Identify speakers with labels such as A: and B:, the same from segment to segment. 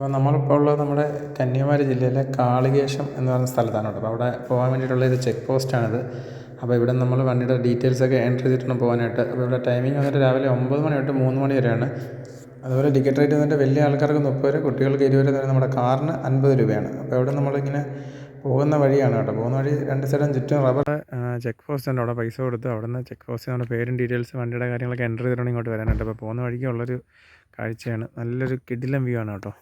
A: അപ്പോൾ നമ്മളിപ്പോൾ ഉള്ളത് നമ്മുടെ കന്യാകുമാരി ജില്ലയിലെ കാളികേശം എന്ന് പറയുന്ന സ്ഥലത്താണ് കേട്ടോ. അപ്പോൾ അവിടെ പോകാൻ വേണ്ടിയിട്ടുള്ള ഒരു ചെക്ക് പോസ്റ്റാണിത്. അപ്പോൾ ഇവിടെ നമ്മൾ വണ്ടിയുടെ ഡീറ്റെയിൽസൊക്കെ എൻട്രി ചെയ്തിട്ടാണ് പോകാനായിട്ട്. അപ്പോൾ ഇവിടെ ടൈമിംഗ് വന്നിട്ട് രാവിലെ 9 മണി തൊട്ട് 3 മണി വരെയാണ്. അതുപോലെ ടിക്കറ്റ് റേറ്റ് വന്നിട്ട് വലിയ ആൾക്കാർക്ക് 30 രൂപ, കുട്ടികൾക്ക് 20 രൂപ, നമ്മുടെ കാറിന് 50 രൂപയാണ്. അപ്പോൾ ഇവിടെ നമ്മളിങ്ങനെ പോകുന്ന വഴിയാണ് കേട്ടോ. പോകുന്ന വഴി രണ്ട് സൈഡും ചുറ്റും റബ്ബർ ചെക്ക് പോസ്റ്റ് ഉണ്ട്. അവിടെ പൈസ കൊടുത്ത് അവിടെ നിന്ന് ചെക്ക് പോസ്റ്റ് നമ്മുടെ പേരും ഡീറ്റെയിൽസ് വണ്ടിയുടെ കാര്യങ്ങളൊക്കെ എൻട്രി ചെയ്തിട്ടാണ് ഇങ്ങോട്ട് വരാനായിട്ട്. അപ്പോൾ പോകുന്ന വഴിക്കുള്ളൊരു കാഴ്ചയാണ്. നല്ലൊരു കിടിലം വ്യൂ ആണ് കേട്ടോ.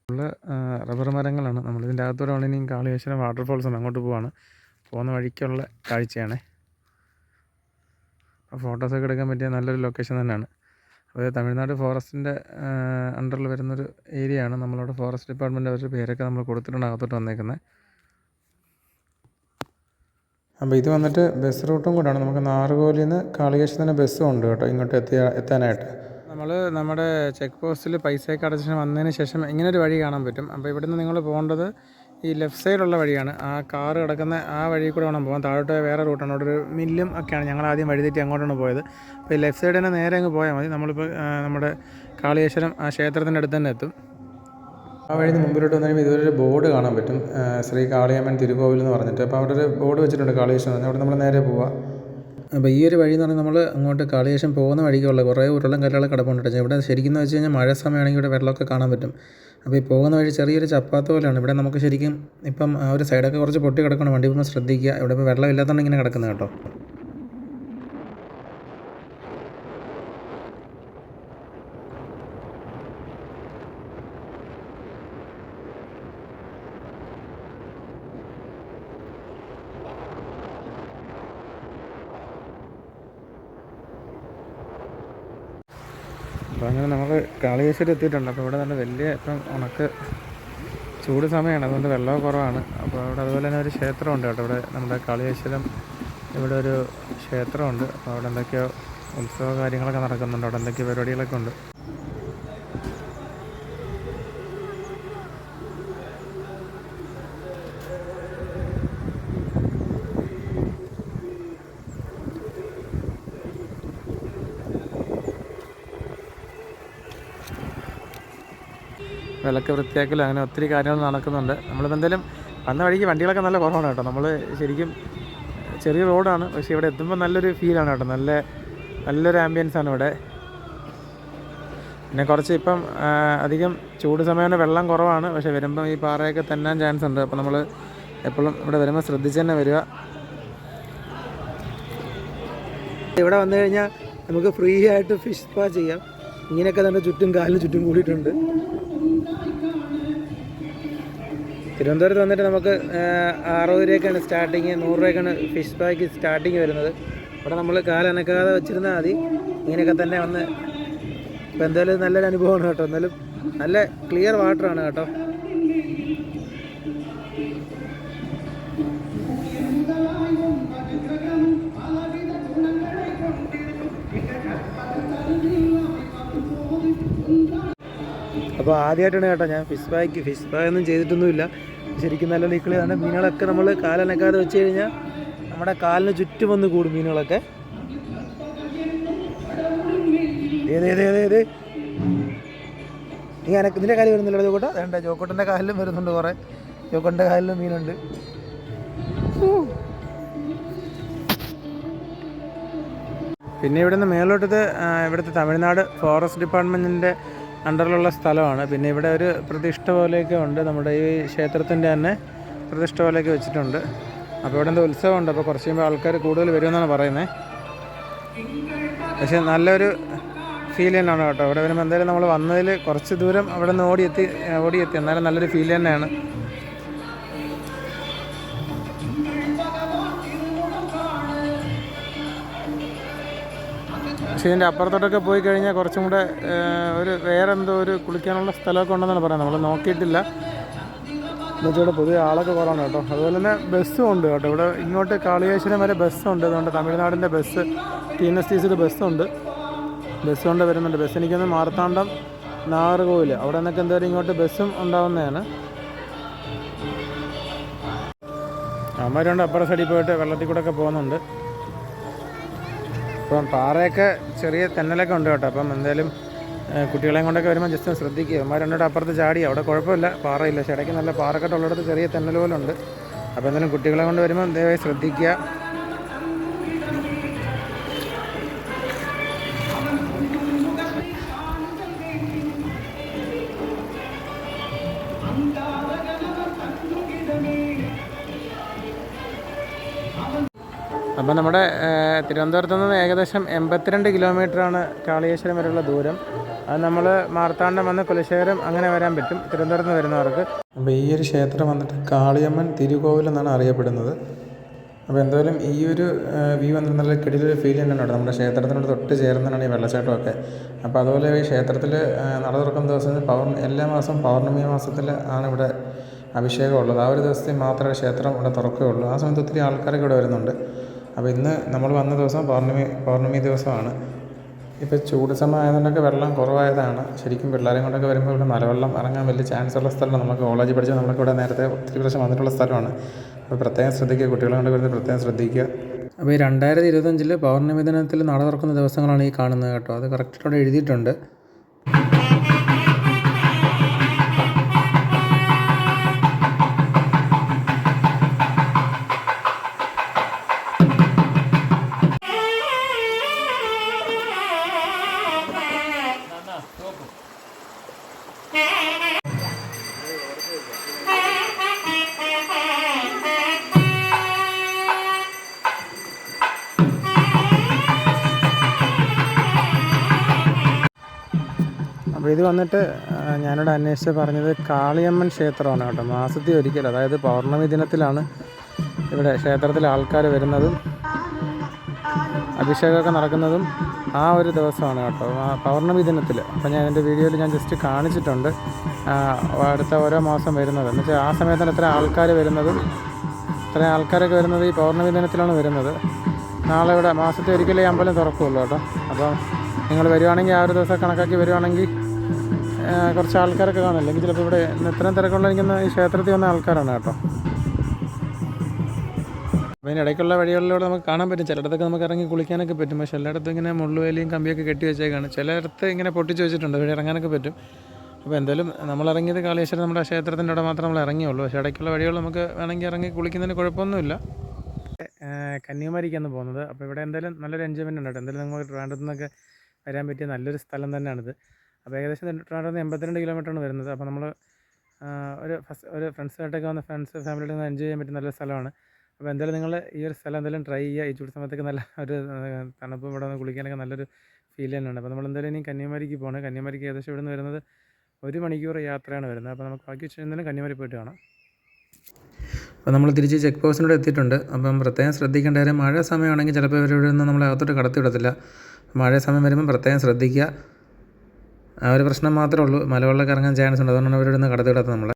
A: ഉള്ള റബ്ബർ മരങ്ങളാണ്. നമ്മളിതിൻ്റെ അകത്തൂടെ ഇനിയും കാളികേശം വാട്ടർഫോൾസ് ഉണ്ട്, അങ്ങോട്ട് പോവാണ്. പോകുന്ന വഴിക്കുള്ള കാഴ്ചയാണ്. ഫോട്ടോസൊക്കെ എടുക്കാൻ പറ്റിയ നല്ലൊരു ലൊക്കേഷൻ തന്നെയാണ്. അത് തമിഴ്നാട് ഫോറസ്റ്റിൻ്റെ അണ്ടറിൽ വരുന്നൊരു ഏരിയയാണ്. നമ്മളവിടെ ഫോറസ്റ്റ് ഡിപ്പാർട്ട്മെൻറ്റ് അവരുടെ പേരൊക്കെ നമ്മൾ കൊടുത്തിട്ടുണ്ട് അകത്തോട്ട് വന്നേക്കുന്നത്. അപ്പോൾ ഇത് വന്നിട്ട് ബസ് റൂട്ടും കൂടാണ്. നമുക്ക് നാറുകോലിൽ നിന്ന് കാളികേശത്തിന് ബസ്സും ഉണ്ട് കേട്ടോ ഇങ്ങോട്ട് എത്താനായിട്ട്. നമ്മൾ നമ്മുടെ ചെക്ക് പോസ്റ്റിൽ പൈസയൊക്കെ അടച്ചിട്ട് വന്നതിന് ശേഷം ഇങ്ങനൊരു വഴി കാണാൻ പറ്റും. അപ്പോൾ ഇവിടുന്ന് നിങ്ങൾ പോകേണ്ടത് ഈ ലെഫ്റ്റ് സൈഡുള്ള വഴിയാണ്. ആ കാറ് കിടക്കുന്ന ആ വഴി കൂടെ വേണം പോകാൻ. താഴോട്ട് വേറെ റൂട്ടാണ്. അവിടെ ഒരു മില്ലും ഒക്കെയാണ്. ഞങ്ങൾ ആദ്യം വഴി തെറ്റി അങ്ങോട്ടാണ് പോയത്. അപ്പോൾ ഈ ലെഫ്റ്റ് സൈഡ് തന്നെ നേരെ അങ്ങ് പോയാൽ മതി. നമ്മളിപ്പോൾ നമ്മുടെ കാളികേശ്വരം ആ ക്ഷേത്രത്തിൻ്റെ അടുത്ത് തന്നെ എത്തും. ആ വഴി മുമ്പിലോട്ട് വന്നു കഴിയുമ്പോൾ ഇതുവരെ ഒരു ബോർഡ് കാണാൻ പറ്റും, ശ്രീ കാളിയമ്മൻ തിരുക്കോവിൽ എന്ന് പറഞ്ഞിട്ട്. അപ്പോൾ അവിടെ ഒരു ബോർഡ് വെച്ചിട്ടുണ്ട് കാളികേശ്വരം. അവിടെ നമ്മൾ നേരെ പോവുക. അപ്പോൾ ഈ ഒരു വഴി എന്ന് പറഞ്ഞാൽ നമ്മൾ അങ്ങോട്ട് കാളികേശം പോകുന്ന വഴിക്കുള്ള കുറേ ഉരുളം കല്ലുകളും കിടപ്പുണ്ട്. ഇവിടെ ശരിക്കും വെച്ച് കഴിഞ്ഞാൽ മഴ സമയമാണെങ്കിൽ ഇവിടെ വെള്ളമൊക്കെ കാണാൻ പറ്റും. അപ്പോൾ ഈ പോകുന്ന വഴി ചെറിയൊരു ചപ്പാത്ത പോലെയാണ്. ഇവിടെ നമുക്ക് ശരിക്കും ഇപ്പം ആ ഒരു സൈഡൊക്കെ കുറച്ച് പൊട്ടി കിടക്കണം. വണ്ടി പോകുമ്പോൾ ശ്രദ്ധിക്കുക. ഇവിടെ ഇപ്പോൾ വെള്ളം ഇല്ലാത്തതുകൊണ്ട് ഇങ്ങനെ കിടക്കുന്നത് കേട്ടോ. അപ്പോൾ അങ്ങനെ നമ്മൾ കാളികേശ്വരം എത്തിയിട്ടുണ്ട്. അപ്പോൾ ഇവിടെ നല്ല വലിയ ഇപ്പം ഉണക്ക് ചൂട് സമയമാണ്, അതുകൊണ്ട് വെള്ളം കുറവാണ്. അപ്പോൾ അവിടെ അതുപോലെ തന്നെ ഒരു ക്ഷേത്രമുണ്ട് കേട്ടോ. ഇവിടെ നമ്മുടെ കാളികേശ്വരം ഇവിടെ ഒരു ക്ഷേത്രമുണ്ട്. അപ്പോൾ അവിടെ എന്തൊക്കെയോ ഉത്സവ കാര്യങ്ങളൊക്കെ നടക്കുന്നുണ്ട്. അവിടെ എന്തൊക്കെയോ പരിപാടികളൊക്കെ ഉണ്ട്. വിളക്ക് വൃത്തിയാക്കലും അങ്ങനെ ഒത്തിരി കാര്യങ്ങൾ നടക്കുന്നുണ്ട്. നമ്മളിപ്പോൾ എന്തായാലും വന്ന വഴിക്ക് വണ്ടികളൊക്കെ നല്ല കുറവാണ് കേട്ടോ. നമ്മൾ ശരിക്കും ചെറിയ റോഡാണ്, പക്ഷേ ഇവിടെ എത്തുമ്പോൾ നല്ലൊരു ഫീലാണ് കേട്ടോ. നല്ലൊരു ആംബിയൻസാണ് ഇവിടെ. പിന്നെ കുറച്ച് ഇപ്പം അധികം ചൂട് സമയമാണ്, വെള്ളം കുറവാണ്. പക്ഷേ വരുമ്പം ഈ പാറയൊക്കെ തന്നാൻ ചാൻസ് ഉണ്ട്. അപ്പോൾ നമ്മൾ എപ്പോഴും ഇവിടെ വരുമ്പോൾ ശ്രദ്ധിച്ച് തന്നെ വരിക. ഇവിടെ വന്നു കഴിഞ്ഞാൽ നമുക്ക് ഫ്രീ ആയിട്ട് ഫിഷ് സ്പാ ചെയ്യാം. ഇങ്ങനെയൊക്കെ തന്നെ ചുറ്റും കാലിന് ചുറ്റും കൂടിയിട്ടുണ്ട്. തിരുവനന്തപുരത്ത് വന്നിട്ട് നമുക്ക് 60 രൂപയ്ക്കാണ് സ്റ്റാർട്ടിങ്, 100 രൂപയ്ക്കാണ് ഫിഷ് സ്പായ്ക്ക് സ്റ്റാർട്ടിങ് വരുന്നത്. ഇവിടെ നമ്മൾ കാലനക്കാതെ വെച്ചിരുന്നാൽ മതി. ഇങ്ങനെയൊക്കെ തന്നെ വന്ന് ഇപ്പോൾ എന്തായാലും നല്ലൊരു അനുഭവമാണ് കേട്ടോ. എന്നാലും നല്ല ക്ലിയർ വാട്ടറാണ് കേട്ടോ. അപ്പോൾ ആദ്യമായിട്ടാണ് കേട്ടോ ഞാൻ ഫിഷ് ഫ്രൈ ഒന്നും ചെയ്തിട്ടൊന്നുമില്ല. ശരിക്കും നല്ല നീക്കളിയാണ്. മീനുകളൊക്കെ നമ്മൾ കാലനക്കാതെ വെച്ച് കഴിഞ്ഞാൽ നമ്മുടെ കാലിന് ചുറ്റും വന്ന് കൂടും മീനുകളൊക്കെ. നീ ഇതിൻ്റെ കാര്യം വരുന്നില്ല ജോക്കോട്ട? വേണ്ട, ജോക്കോട്ടൻ്റെ കാലിലും വരുന്നുണ്ട് കുറേ. ജോക്കോട്ടൻ്റെ കാലിലും മീനുണ്ട്. പിന്നെ ഇവിടുന്ന് മേലോട്ടത് ഇവിടുത്തെ തമിഴ്നാട് ഫോറസ്റ്റ് ഡിപ്പാർട്ട്മെൻറ്റിൻ്റെ അണ്ടറിലുള്ള സ്ഥലമാണ്. പിന്നെ ഇവിടെ ഒരു പ്രതിഷ്ഠ പോലെയൊക്കെ ഉണ്ട്. നമ്മുടെ ഈ ക്ഷേത്രത്തിൻ്റെ തന്നെ പ്രതിഷ്ഠ പോലെയൊക്കെ വെച്ചിട്ടുണ്ട്. അപ്പോൾ ഇവിടെ എന്തോ ഉത്സവമുണ്ട്. അപ്പോൾ കുറച്ച് കഴിയുമ്പോൾ ആൾക്കാർ കൂടുതൽ വരുമെന്നാണ് പറയുന്നത്. പക്ഷേ നല്ലൊരു ഫീൽ തന്നെയാണ് കേട്ടോ. ഇവിടെ വരുമ്പോൾ എന്തായാലും നമ്മൾ വന്നതിൽ കുറച്ച് ദൂരം അവിടെ നിന്ന് ഓടിയെത്തി. എന്നാലും നല്ലൊരു ഫീൽ തന്നെയാണ്. പക്ഷേ ഇതിൻ്റെ അപ്പുറത്തോട്ടൊക്കെ പോയി കഴിഞ്ഞാൽ കുറച്ചും കൂടെ ഒരു വേറെന്തോ ഒരു കുളിക്കാനുള്ള സ്ഥലമൊക്കെ ഉണ്ടെന്നാണ് പറയുന്നത്. നമ്മൾ നോക്കിയിട്ടില്ല. എന്നുവെച്ചാൽ ഇവിടെ പൊതുവെ ആളൊക്കെ കുറവാണ് കേട്ടോ. അതുപോലെ തന്നെ ബസ്സും ഉണ്ട് കേട്ടോ. ഇവിടെ ഇങ്ങോട്ട് കാളികേശ്വരം വരെ ബസ്സുണ്ട്. അതുകൊണ്ട് തമിഴ്നാടിൻ്റെ ബസ് TNSTCയുടെ ബസ്സുണ്ട്. ബസ് കൊണ്ട് വരുന്നുണ്ട്. ബസ് എനിക്കൊന്ന് മാർത്താണ്ഡം, നാഗർകോവിൽ അവിടെ നിന്നൊക്കെ എന്തായാലും ഇങ്ങോട്ട് ബസ്സും ഉണ്ടാവുന്നതാണ്. അമ്മമാരുണ്ട് അപ്പുറ സൈഡിൽ പോയിട്ട് വെള്ളത്തിൽ കൂടെ ഒക്കെ പോകുന്നുണ്ട്. അപ്പം പാറയൊക്കെ ചെറിയ തെന്നലൊക്കെ ഉണ്ട് കേട്ടോ. അപ്പം എന്തായാലും കുട്ടികളെയും കൊണ്ടൊക്കെ വരുമ്പോൾ ജസ്റ്റ് ഒന്ന് ശ്രദ്ധിക്കുക. അമ്മ രണ്ടോടെ അപ്പുറത്ത് ചാടി, അവിടെ കുഴപ്പമില്ല, പാറയില്ല, പക്ഷേ ഇടയ്ക്ക് നല്ല പാറക്കെട്ടുള്ളിടത്ത് ചെറിയ തെന്നൽ പോലുണ്ട്. അപ്പോൾ എന്തായാലും കുട്ടികളെ കൊണ്ട് വരുമ്പോൾ ദയവായി ശ്രദ്ധിക്കുക. അപ്പോൾ നമ്മുടെ തിരുവനന്തപുരത്ത് നിന്ന് ഏകദേശം 82 കിലോമീറ്ററാണ് കാളിയേശ്വരം വരെയുള്ള ദൂരം. അത് നമ്മൾ മാർത്താണ്ഡം വന്ന് കുലശേഖരം അങ്ങനെ വരാൻ പറ്റും തിരുവനന്തപുരത്ത് നിന്ന് വരുന്നവർക്ക്. അപ്പോൾ ഈ ഒരു ക്ഷേത്രം വന്നിട്ട് കാളിയമ്മൻ തിരുക്കോവിൽ എന്നാണ് അറിയപ്പെടുന്നത്. അപ്പോൾ എന്തായാലും ഈ ഒരു വ്യൂ വന്നിട്ട് നല്ല കിടിലൊരു ഫീൽ തന്നെയാണ്. നമ്മുടെ ക്ഷേത്രത്തിനോട് തൊട്ട് ചേർന്നതാണ് ഈ വെള്ളച്ചാട്ടമൊക്കെ. അപ്പോൾ അതുപോലെ ഈ ക്ഷേത്രത്തിൽ നട തുറക്കുന്ന ദിവസം എല്ലാ മാസവും പൗർണമി മാസത്തിൽ ആണ് ഇവിടെ അഭിഷേകം ഉള്ളത്. ആ ഒരു ദിവസത്തിൽ മാത്രമേ ക്ഷേത്രം ഇവിടെ തുറക്കുകയുള്ളൂ. ആ സമയത്ത് ഒത്തിരി ആൾക്കാരൊക്കെ ഇവിടെ വരുന്നുണ്ട്. അപ്പോൾ ഇന്ന് നമ്മൾ വന്ന ദിവസം പൗർണമി ദിവസമാണ്. ഇപ്പോൾ ചൂട് സമയം ആയതുകൊണ്ടൊക്കെ വെള്ളം കുറവായതാണ്. ശരിക്കും പിള്ളേരെയും കൊണ്ടൊക്കെ വരുമ്പോൾ ഇവിടെ മലവെള്ളം ഇറങ്ങാൻ വലിയ ചാൻസ് ഉള്ള സ്ഥലമാണ്. നമുക്ക് കോളേജിൽ പഠിച്ചാൽ നമ്മൾക്ക് ഇവിടെ നേരത്തെ ഒത്തിരി പ്രാവശ്യം വന്നിട്ടുള്ള സ്ഥലമാണ്. അപ്പോൾ പ്രത്യേകം ശ്രദ്ധിക്കുക, കുട്ടികളെ കൊണ്ട് വരുന്നത് പ്രത്യേകം ശ്രദ്ധിക്കുക. അപ്പോൾ ഈ 2025 പൗർണമി ദിനത്തിൽ നട തുറക്കുന്ന ദിവസങ്ങളാണ് ഈ കാണുന്നത് കേട്ടോ. അത് കറക്റ്റായിട്ട് എഴുതിയിട്ടുണ്ട്. അപ്പോൾ ഇത് വന്നിട്ട് ഞാനിവിടെ അന്വേഷിച്ച് പറഞ്ഞത് കാളിയമ്മൻ ക്ഷേത്രമാണ് കേട്ടോ. മാസത്തിൽ ഒരിക്കൽ, അതായത് പൗർണമി ദിനത്തിലാണ് ഇവിടെ ക്ഷേത്രത്തിൽ ആൾക്കാർ വരുന്നതും അഭിഷേകമൊക്കെ നടക്കുന്നതും ആ ഒരു ദിവസമാണ് കേട്ടോ, പൗർണമി ദിനത്തിൽ. അപ്പോൾ ഞാൻ എൻ്റെ വീഡിയോയിൽ ഞാൻ ജസ്റ്റ് കാണിച്ചിട്ടുണ്ട് അടുത്ത ഓരോ മാസം വരുന്നത്. എന്ന് വെച്ചാൽ ആ സമയത്താണ് ഇത്രയും ആൾക്കാർ വരുന്നതും, ഇത്രയും ആൾക്കാരൊക്കെ വരുന്നത് ഈ പൗർണമി ദിനത്തിലാണ് വരുന്നത്. നാളെ ഇവിടെ മാസത്തിൽ ഒരിക്കലേ അമ്പലം തുറക്കുകയുള്ളൂ കേട്ടോ. അപ്പോൾ നിങ്ങൾ വരുവാണെങ്കിൽ ആ ഒരു ദിവസം കണക്കാക്കി വരുവാണെങ്കിൽ കുറച്ച് ആൾക്കാരൊക്കെ കാണും. അല്ലെങ്കിൽ ചിലപ്പോൾ ഇവിടെ ഇത്രയും തിരക്കുള്ളിരിക്കുന്ന ഈ ക്ഷേത്രത്തിൽ വന്ന ആൾക്കാരാണ് കേട്ടോ. അപ്പോൾ ഇതിന് ഇടയ്ക്കുള്ള വഴികളിലൂടെ നമുക്ക് കാണാൻ പറ്റും. ചിലയിടത്തൊക്കെ നമുക്ക് ഇറങ്ങി കുളിക്കാനൊക്കെ പറ്റും. പക്ഷേ എല്ലായിടത്തും ഇങ്ങനെ മുള്ളുവേലിയും കമ്പിയൊക്കെ കെട്ടി വെച്ചേക്കാണ്. ചിലയിടത്ത് ഇങ്ങനെ പൊട്ടിച്ച് വെച്ചിട്ടുണ്ട്, ഇവിടെ ഇറങ്ങാനൊക്കെ പറ്റും. അപ്പോൾ എന്തായാലും നമ്മളിറങ്ങിയത് കാളേശ്വരം നമ്മുടെ ക്ഷേത്രത്തിൻ്റെ അവിടെ മാത്രം നമ്മൾ ഇറങ്ങിയുള്ളൂ. പക്ഷേ ഇടയ്ക്കുള്ള വഴികൾ നമുക്ക് വേണമെങ്കിൽ ഇറങ്ങി കുളിക്കുന്നതിന് കുഴപ്പമൊന്നുമില്ല. കന്യാകുമാരിക്കാണ് പോകുന്നത്. അപ്പോൾ ഇവിടെ എന്തായാലും നല്ലൊരു എൻജോയ്മെൻ്റ് ഉണ്ട് കേട്ടോ. എന്തായാലും നമുക്ക് ട്രിവാൻഡ്രത്ത് നിന്നൊക്കെ വരാൻ പറ്റിയ നല്ലൊരു സ്ഥലം തന്നെയാണിത്. അപ്പോൾ ഏകദേശം ട്രിവാൻഡ്രത്ത് 82 കിലോമീറ്ററാണ് വരുന്നത്. അപ്പോൾ നമ്മൾ ഒരു ഫ്രണ്ട്സായിട്ടൊക്കെ വന്ന് ഫാമിലിയായിട്ട് ഒന്ന് എൻജോയ് ചെയ്യാൻ പറ്റിയ നല്ലൊരു സ്ഥലമാണ്. അപ്പോൾ എന്തായാലും നിങ്ങൾ ഈ ഒരു സ്ഥലം എന്തായാലും ട്രൈ ചെയ്യുക. ഈ ചൂട് സമയത്തൊക്കെ നല്ല ഒരു തണുപ്പ്, ഇവിടെ നിന്ന് കുളിക്കാനൊക്കെ നല്ലൊരു ഫീൽ തന്നെയാണ്. അപ്പോൾ നമ്മൾ എന്തായാലും ഇനി കന്യാകുമാരിക്ക് പോകണം. കന്യാകുമാരിക്ക് ഏകദേശം ഇവിടെ നിന്ന് വരുന്നത് 1 മണിക്കൂർ യാത്രയാണ് വരുന്നത്. അപ്പോൾ നമുക്ക് ബാക്കി എന്തായാലും കന്യാകുമാരി പോയിട്ട് കാണാം. അപ്പോൾ നമ്മൾ തിരിച്ച് ചെക്ക് പോസ്റ്റിനോട് എത്തിയിട്ടുണ്ട്. അപ്പം പ്രത്യേകം ശ്രദ്ധിക്കേണ്ട കാര്യം, മഴ സമയമാണെങ്കിൽ ചിലപ്പോൾ ഇവരിവിടെ നിന്ന് നമ്മളെ അകത്തോട്ട് കടത്തി വിടത്തില്ല. മഴ സമയം വരുമ്പോൾ പ്രത്യേകം ശ്രദ്ധിക്കുക. ആ ഒരു പ്രശ്നം മാത്രമേ ഉള്ളൂ, മലവെള്ളമൊക്കെ ഇറങ്ങാൻ ചാൻസ് ഉണ്ട്. അതുകൊണ്ടാണ് അവരിവിടെ നിന്ന് കടത്തി വിടാത്തത് നമ്മളെ.